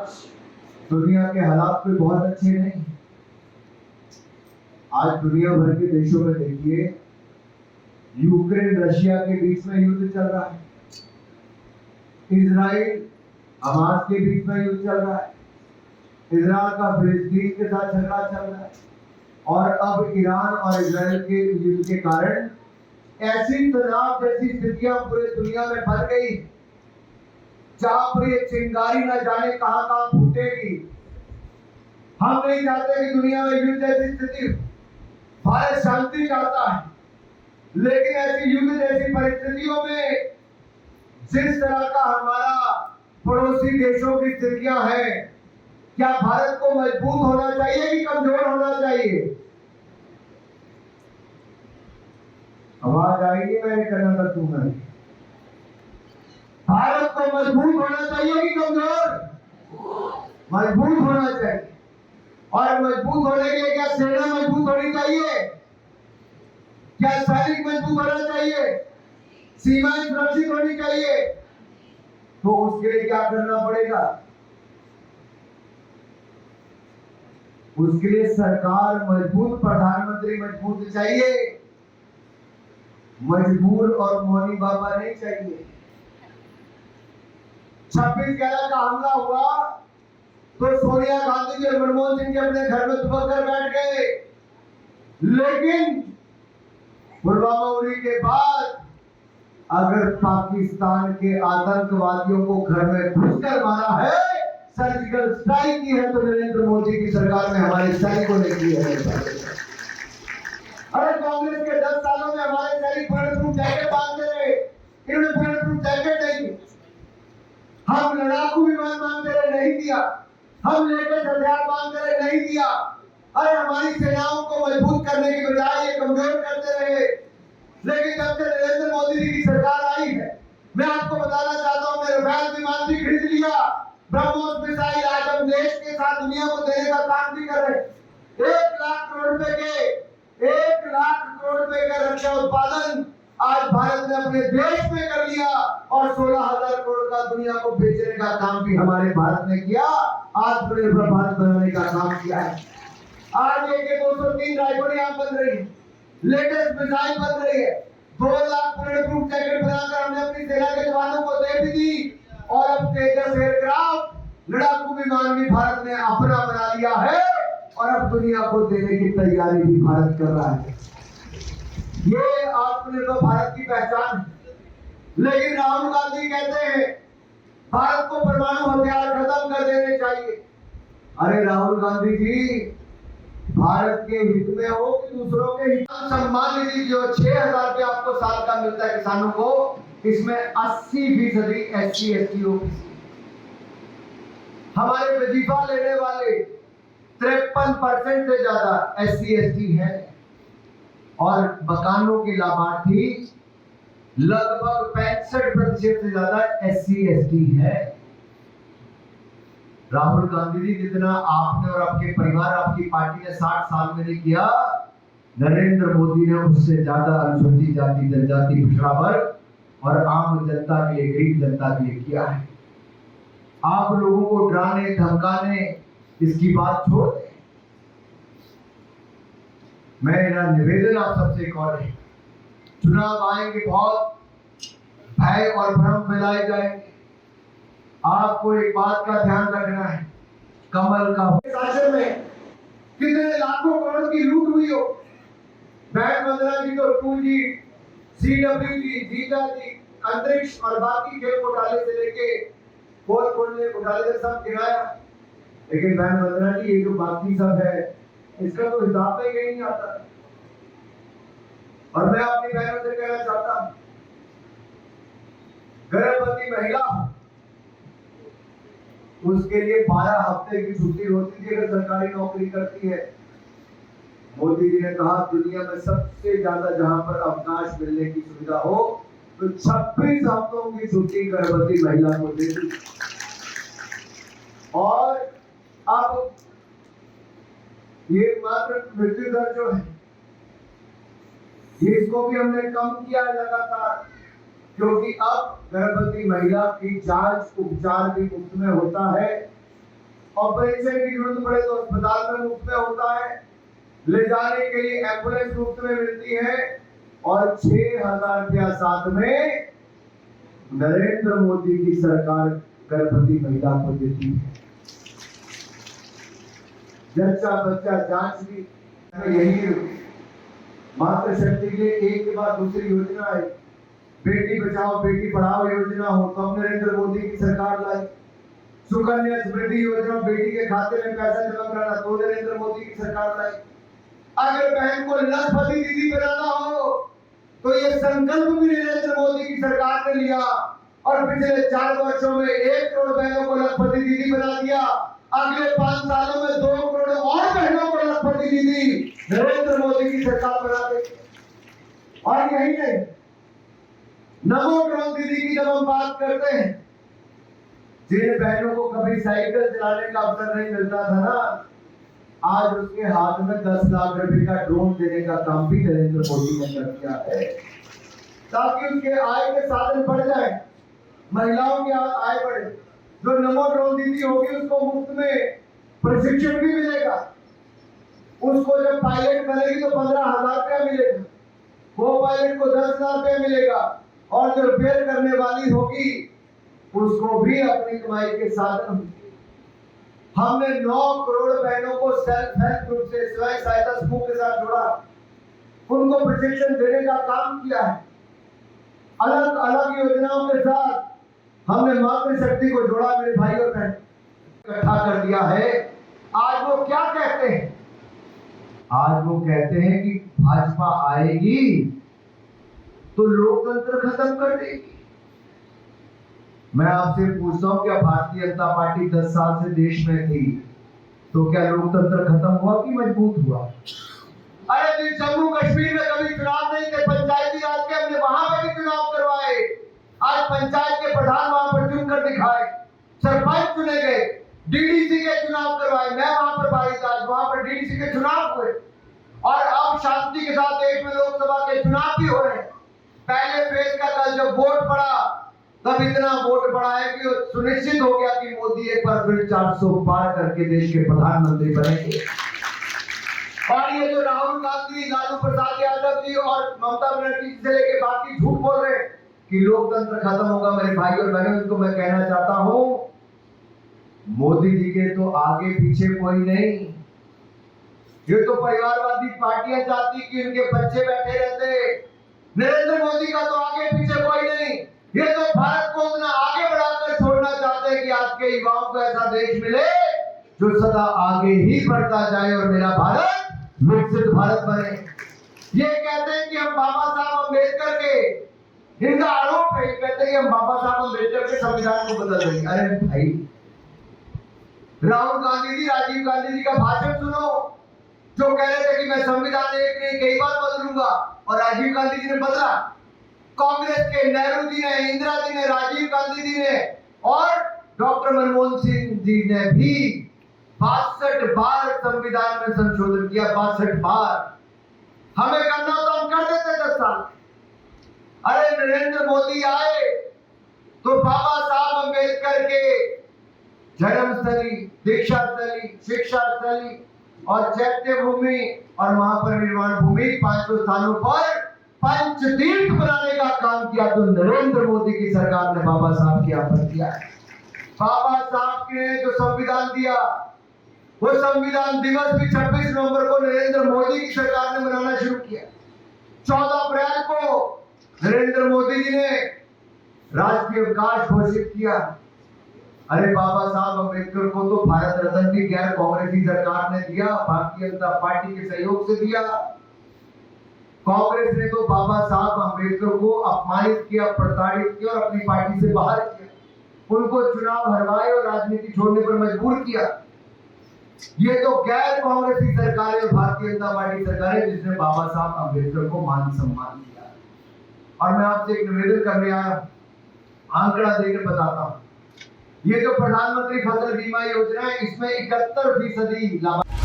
आज दुनिया के हालात कोई बहुत अच्छे नहीं। आज दुनिया भर के देशों में देखिए, यूक्रेन रशिया के बीच में युद्ध चल रहा है, इजराइल हमास के बीच में युद्ध चल रहा है, इजराइल का फिलिस्तीन के साथ झगड़ा चल रहा है, और अब ईरान और इजराइल के युद्ध के कारण ऐसी तनाव जैसी स्थितियां पूरी दुनिया में बन गई, जहां पर ये चिंगारी न जाने कहां कहां फूटेगी। हम नहीं चाहते कि दुनिया में युद्ध जैसी स्थिति, भारत शांति चाहता है, लेकिन ऐसी युद्ध जैसी परिस्थितियों में जिस तरह का हमारा पड़ोसी देशों की स्थितियां हैं, क्या भारत को मजबूत होना चाहिए कि कमजोर होना चाहिए? आवाज आएगी, मैं करना कर दूंगा। भारत को मजबूत होना चाहिए कि कमजोर? मजबूत होना चाहिए। और मजबूत होने के लिए क्या सेना मजबूत होनी चाहिए? क्या सैनिक मजबूत होना चाहिए? सीमाएं सुरक्षित होनी चाहिए? तो उसके लिए क्या करना पड़ेगा? उसके लिए सरकार मजबूत, प्रधानमंत्री मजबूत चाहिए, मजबूर और मौनी बाबा नहीं चाहिए। 26/11 का हमला हुआ तो सोनिया गांधी जी और मनमोहन सिंह जी अपने घर में दुबक कर बैठ गए, लेकिन पुलवामा उड़ी के बाद अगर पाकिस्तान के आतंकवादियों को घर में घुसकर मारा है, सर्जिकल स्ट्राइक की है, तो नरेंद्र मोदी की सरकार में हमारे सैनिकों ने की है। अरे कांग्रेस के 10 सालों में हमारे सैनिक बुलेट प्रूफ जैकेट बांधते रहे, इन्होंने बुलेट प्रूफ जैकेट नहीं दी। हम लड़ाकू विमान मांगते रहे, नहीं दिया। हम लेटेस्ट हथियार मांगते रहे, नहीं दिया। अरे हमारी सेनाओं को मजबूत करने की बजाय ये कमजोर करते रहे। लेकिन जब से नरेंद्र मोदी जी की सरकार आई है, मैं आपको बताना चाहता हूं, मैं रफाल विमान भी खरीद लिया, ब्रह्मोस मिसाइल आज हम देश के साथ दुनिया को देने का काम भी कर रहे। 1 लाख करोड़ रुपए का रक्षा उत्पादन आज भारत ने अपने देश में कर लिया, और 16,000 करोड़ का दुनिया को बेचने का काम भी हमारे भारत ने किया। आत्मनिर्भर भारत बनाने का काम किया है। आज AK-203 राइफल यहाँ बन रही है, लेटेस्ट मिसाइल बन रही है, 2 लाख बुलेट प्रूफ जैकेट बनाकर हमने अपनी सेना के जवानों को दे भी दी, और अब तेजस एयरक्राफ्ट लड़ाकू विमान भी भारत ने अपना बना लिया है, और अब दुनिया को देने की तैयारी भी भारत कर रहा है। ये आत्मनिर्भर भारत की पहचान है। लेकिन राहुल गांधी कहते हैं भारत को परमाणु हथियार खत्म कर देने चाहिए। अरे राहुल गांधी जी, भारत के हित में हो कि दूसरों के हित? सम्मान निधि जो 6,000 रुपये आपको साल का मिलता है किसानों को, इसमें 80% SC ST OBC। हमारे वजीफा लेने वाले 53% से ज्यादा SC ST है, और मकानों के लाभार्थी लगभग 65% से ज्यादा SC ST है। राहुल गांधी जी, जितना आपने और आपके परिवार, आपकी पार्टी ने 60 साल में नहीं किया, नरेंद्र मोदी ने उससे ज्यादा अनुसूचित जाति, जनजाति, पिछड़ा वर्ग और आम जनता के लिए, गरीब जनता के लिए किया है। आप लोगों को डराने धमकाने इसकी बात छोड़ दें। मेरा निवेदन आप सबसे एक और है, चुनाव आएंगे, बहुत भय और भ्रम फैलाए जाएंगे। आपको एक बात का ध्यान रखना है, कमल का शासन में कितने लाखों करोड़ की लूट हुई हो, बैंक मंत्रा जी तो 2G, CWG, जीता जी, अंतरिक्ष और बाकी खेल घोटाले से लेके पोल खोलने घोटाले तक सब गिराया। लेकिन बैंक मंत्रा जी, ये जो बाकी सब है, इसका तो हिसाब में ही नहीं आता। और मैं अपनी बहनों से कहना चाहता हूं, गर्भवती महिला उसके लिए 12 हफ्ते की छुट्टी होती थी अगर सरकारी नौकरी करती है। मोदी जी ने कहा दुनिया में सबसे ज्यादा जहां पर अवकाश मिलने की सुविधा हो, तो 26 हफ्तों की छुट्टी गर्भवती महिला को दे दी। और अब ये मात्र मृत्यु दर जो है, इसको भी हमने कम किया लगातार, क्योंकि अब गर्भवती महिला की जांच उपचार भी मुफ्त में होता है। ऑपरेशन की जरूरत पड़े तो अस्पताल में मुफ्त में होता है, ले जाने के लिए एम्बुलेंस मुफ्त में मिलती है और 6,000 रुपया साथ में नरेंद्र मोदी की सरकार गर्भवती महिला को देती है। जच्चा बच्चा जांच भी यही मातृ शक्ति के लिए एक के बाद दूसरी योजना है। बेटी बचाओ बेटी पढ़ाओ योजना हो तो नरेंद्र मोदी की सरकार लाई। सुकन्या समृद्धि योजना बेटी के खाते में पैसा जमा कराना तो नरेंद्र मोदी की सरकार लाई। अगर बहन को लखपति दीदी बनाना हो तो ये संकल्प भी नरेंद्र मोदी की सरकार ने लिया और पिछले 4 वर्षों में 1 करोड़ बहनों को लखपति दीदी बना दिया। अगले 5 सालों में 2 करोड़ और बहनों को लखपति दीदी नरेंद्र मोदी की सरकार बना देगी। और यही नहीं, नमो ड्रोन दीदी की जब हम बात करते हैं, जिन बहनों को कभी साइकिल चलाने का अवसर नहीं मिलता था ना, आज उसके हाथ में 10 लाख रुपए का ड्रोन देने का काम भी नरेंद्र मोदी ने कर दिया है, ताकि उसके आय के साधन बढ़ जाए, महिलाओं की आय बढ़े। जो नमो ड्रोन दीदी होगी उसको मुफ्त में प्रशिक्षण भी मिलेगा। उसको जब पायलट बनेगी तो 15,000 रुपया मिलेगा, को पायलट को 10,000 रुपया मिलेगा और जो रिपेयर करने वाली होगी उसको भी अपनी कमाई के साधन। हमने 9 करोड़ बहनों को सेल्फ हेल्प ग्रुप से स्वयं सहायता समूह के साथ जोड़ा, उनको प्रशिक्षण देने का काम किया है। अलग अलग योजनाओं के साथ हमने मातृ शक्ति को जोड़ा, मेरे भाई और बहन इकट्ठा कर दिया है। आज वो क्या कहते हैं? आज वो कहते हैं कि भाजपा आएगी तो लोकतंत्र खत्म कर देगी। मैं आपसे पूछता हूं, क्या भारतीय जनता पार्टी 10 साल से देश में थी तो क्या लोकतंत्र खत्म हुआ कि मजबूत हुआ? अरे जम्मू कश्मीर में कभी चुनाव नहीं थे, पंचायती राज के, हमने वहां पर भी चुनाव करवाए। आज पंचायत के प्रधान वहां पर चुनकर दिखाए, सरपंच चुने गए, डीडीसी के चुनाव करवाए। मैं वहां पर भाई था, वहां पर डीडीसी के चुनाव हुए और अब शांति के साथ देश में लोकसभा के चुनाव भी हो रहे हैं। पहले फेज का कल जब वोट पड़ा तब इतना वोट पड़ा है कि सुनिश्चित हो गया कि मोदी एक बार फिर 400 पार करके देश के प्रधानमंत्री बनेंगे। और ये जो राहुल गांधी, लालू प्रसाद यादव जी और ममता बनर्जी से लेके बाकी झूठ बोल रहे हैं कि लोकतंत्र खत्म होगा, मेरे भाई और बहनों, उनको मैं कहना चाहता हूं, मोदी जी के तो आगे पीछे कोई नहीं। ये तो परिवारवादी पार्टियां चाहती कि उनके बच्चे बैठे रहते। नरेंद्र मोदी का तो आगे पीछे कोई नहीं। ये तो भारत को उतना आगे बढ़ाकर छोड़ना चाहते हैं कि आज के युवाओं को ऐसा देश मिले जो सदा आगे ही बढ़ता जाए और मेरा भारत विकसित भारत बने। ये कहते हैं कि हम बाबा साहब अम्बेडकर के, इनका आरोप है, कहते हैं कि हम बाबा साहब अम्बेडकर के संविधान को बदल देंगे। अरे भाई, राहुल गांधी जी, राजीव गांधी जी का भाषण सुनो, जो कह रहे थे कि मैं संविधान एक नहीं कई बार बदलूंगा, और राजीव गांधी जी ने बदला। कांग्रेस के नेहरू जी ने, इंदिरा जी ने, राजीव गांधी जी ने और डॉक्टर मनमोहन सिंह जी ने भी 62 बार संविधान में संशोधन किया, 62 बार। हमें करना तो हम कर देते 10 साल। अरे नरेंद्र मोदी आए तो बाबा साहब अम्बेडकर के जन्मस्थली, दीक्षा स्थली, शिक्षा स्थली और चैत्य भूमि और महापरिनिर्वाण भूमि 5 स्थानों पर पंचतीर्थ बनाने का काम किया तो नरेंद्र मोदी की सरकार ने बाबा साहब के यहाँ पर किया है। बाबा साहब ने जो संविधान दिया, वो संविधान दिवस भी 26 नवंबर को नरेंद्र मोदी की सरकार ने मनाना शुरू किया। 14 अप्रैल को नरेंद्र मोदी जी ने राष्ट्रीय अवकाश घोषित किया। अरे बाबा साहब अम्बेडकर को तो भारत रत्न भी गैर कांग्रेसी सरकार ने दिया, भारतीय जनता पार्टी के सहयोग से दिया। कांग्रेस ने तो बाबा साहब अम्बेडकर को अपमानित किया, प्रताड़ित किया और अपनी पार्टी से बाहर किया, उनको चुनाव हरवाए और राजनीति छोड़ने पर मजबूर किया। ये तो गैर कांग्रेसी सरकार है, भारतीय जनता पार्टी सरकार है जिसने बाबा साहब अम्बेडकर को मान सम्मान दिया। और मैं आपसे एक निवेदन करने आया, आंकड़ा देकर बताता हूं। ये जो प्रधानमंत्री फसल बीमा योजना है, इसमें 71% लाभार्थी